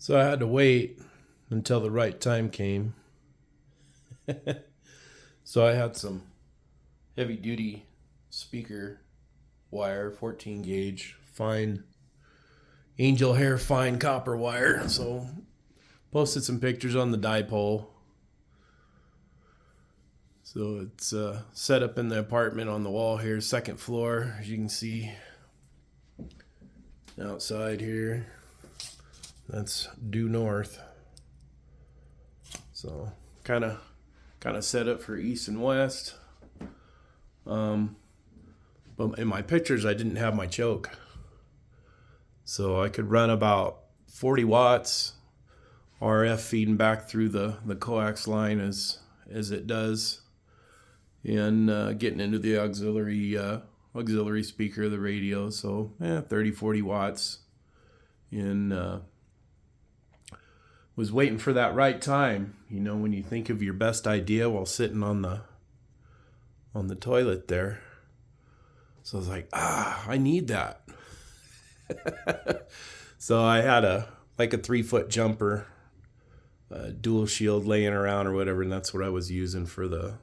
So I had to wait until the right time came. So I had some heavy duty speaker wire, 14 gauge, fine angel hair, fine copper wire. So posted some pictures on the dipole. So it's set up in the apartment on the wall here, second floor, as you can see. Outside here, that's due north. So kind of set up for east and west. But in my pictures, I didn't have my choke. So I could run about 40 watts RF feeding back through the coax line as it does, and getting into the auxiliary speaker of the radio. So 30-40 watts, and was waiting for that right time. You know, when you think of your best idea while sitting on the toilet there. So I was like, I need that. So I had a 3-foot jumper, dual shield laying around or whatever, and that's what I was using for the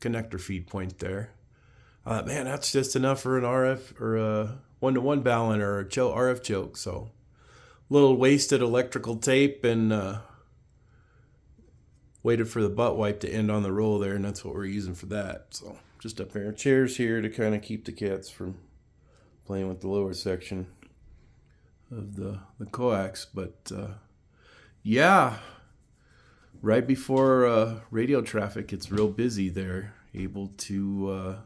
connector feed point there. I thought, man, that's just enough for an RF or a 1-to-1 balun or a RF choke. So a little wasted electrical tape, and waited for the butt wipe to end on the roll there, and that's what we're using for that. So just a pair of chairs here to kind of keep the cats from playing with the lower section of the coax. But right before radio traffic gets real busy there. Able to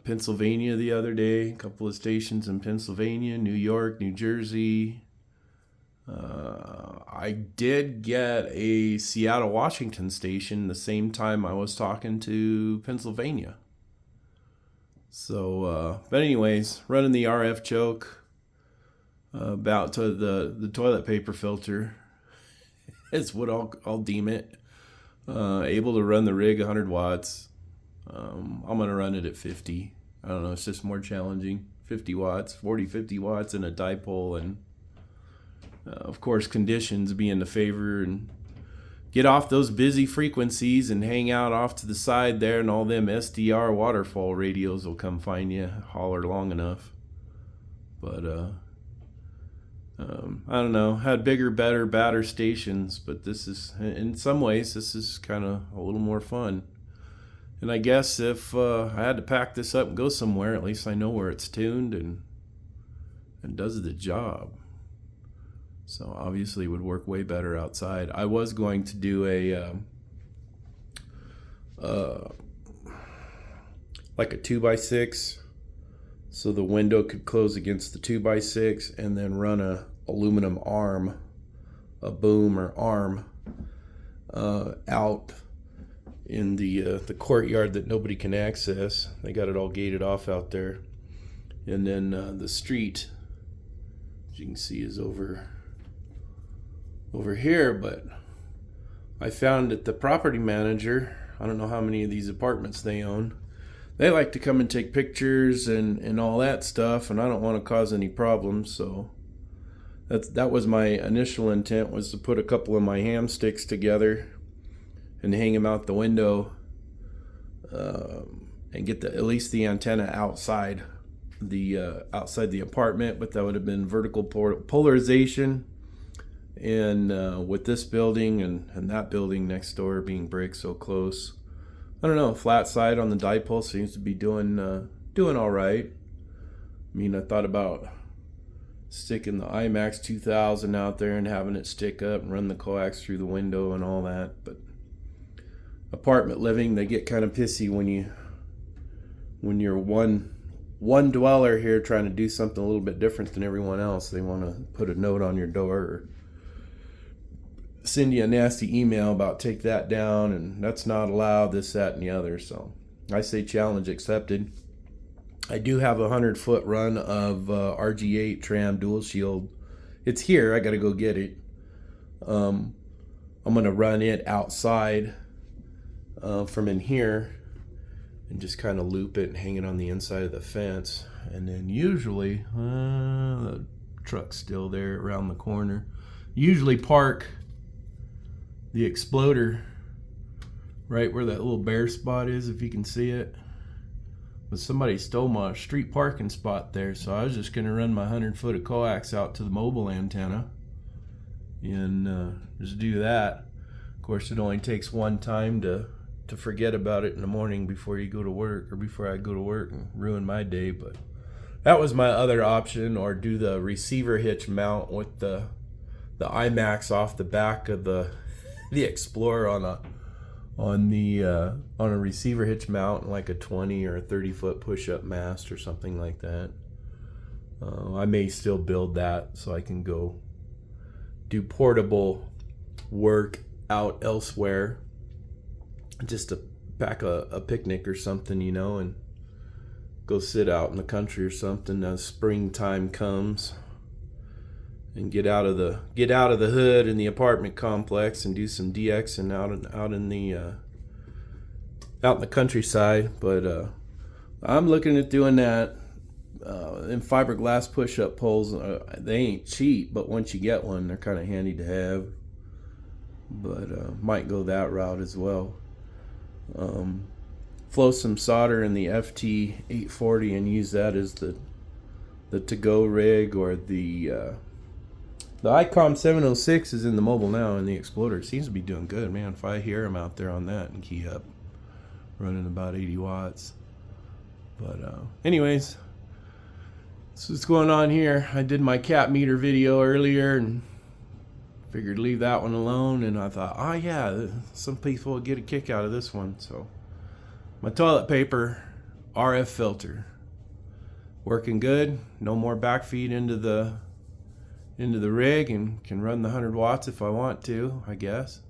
Pennsylvania the other day, a couple of stations in Pennsylvania, New York, New Jersey. I did get a Seattle, Washington station the same time I was talking to Pennsylvania. So, but anyways, running the RF choke about to the toilet paper filter is what I'll deem it. Able to run the rig 100 watts. I'm going to run it at 50. I don't know, it's just more challenging. 50 watts, 50 watts in a dipole, and of course, conditions be in the favor, and get off those busy frequencies and hang out off to the side there, and all them SDR waterfall radios will come find you, holler long enough. But I don't know, had bigger, better, badder stations, but this is, in some ways, this is kind of a little more fun. And I guess if I had to pack this up and go somewhere, at least I know where it's tuned and does the job. So obviously it would work way better outside. I was going to do a 2x6, so the window could close against the 2x6, and then run a aluminum arm, a boom or arm, out in the courtyard that nobody can access. They got it all gated off out there, and then the street, as you can see, is over here. But I found that the property manager, I don't know how many of these apartments they own, they like to come and take pictures and all that stuff, and I don't want to cause any problems. So that was my initial intent, was to put a couple of my ham sticks together and hang them out the window, and get at least the antenna outside the apartment. But that would have been vertical polarization. And with this building and that building next door being brick so close, I don't know, flat side on the dipole seems to be doing all right. I mean, I thought about sticking the IMAX 2000 out there and having it stick up and run the coax through the window and all that, but apartment living, they get kind of pissy when you're one dweller here trying to do something a little bit different than everyone else. They want to put a note on your door or send you a nasty email about take that down and that's not allowed, this, that, and the other. So I say challenge accepted. I do have a 100-foot run of RG8 tram dual shield. It's here. I got to go get it. I'm going to run it outside from in here and just kind of loop it and hang it on the inside of the fence. And then usually truck's still there around the corner. Usually park the exploder right where that little bare spot is, if you can see it. But somebody stole my street parking spot there, so I was just going to run my 100 foot of coax out to the mobile antenna and just do that. Of course, it only takes one time to forget about it in the morning before you go to work, or before I go to work and ruin my day. But that was my other option, or do the receiver hitch mount with the IMAX off the back of the Explorer on a receiver hitch mount, like a 20 or a 30 foot push-up mast or something like that. I may still build that so I can go do portable work out elsewhere, just to pack a picnic or something, you know, and go sit out in the country or something as springtime comes, and get out of the hood in the apartment complex and do some DXing out in the countryside. But I'm looking at doing that. And fiberglass push-up poles, they ain't cheap, but once you get one, they're kind of handy to have. But might go that route as well. Flow some solder in the FT840 and use that as the to-go rig, or the ICOM 706 is in the mobile now, and the Exploder seems to be doing good, man. If I hear them out there on that and key up, running about 80 watts. But anyways, that's what's going on here. I did my cat meter video earlier and figured leave that one alone, and I thought, oh yeah, some people will get a kick out of this one. So my toilet paper RF filter working good. No more backfeed into the rig, and can run the 100 watts if I want to, I guess.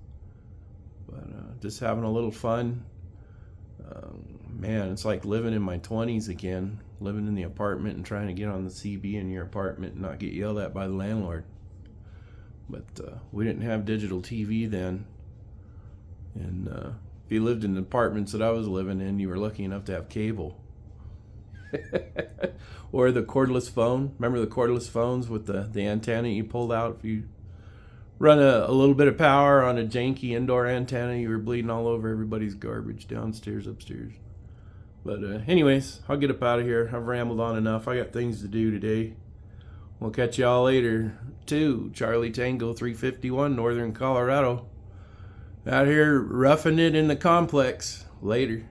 But just having a little fun. Man, it's like living in my 20s again, living in the apartment and trying to get on the CB in your apartment and not get yelled at by the landlord. But we didn't have digital TV then, and if you lived in the apartments that I was living in, you were lucky enough to have cable. Or the cordless phone. Remember the cordless phones with the antenna you pulled out? If you run a little bit of power on a janky indoor antenna, you were bleeding all over everybody's garbage downstairs, upstairs. But anyways, I'll get up out of here. I've rambled on enough. I got things to do today. We'll catch y'all later. 2 Charlie Tango 351, Northern Colorado. Out here roughing it in the complex. Later.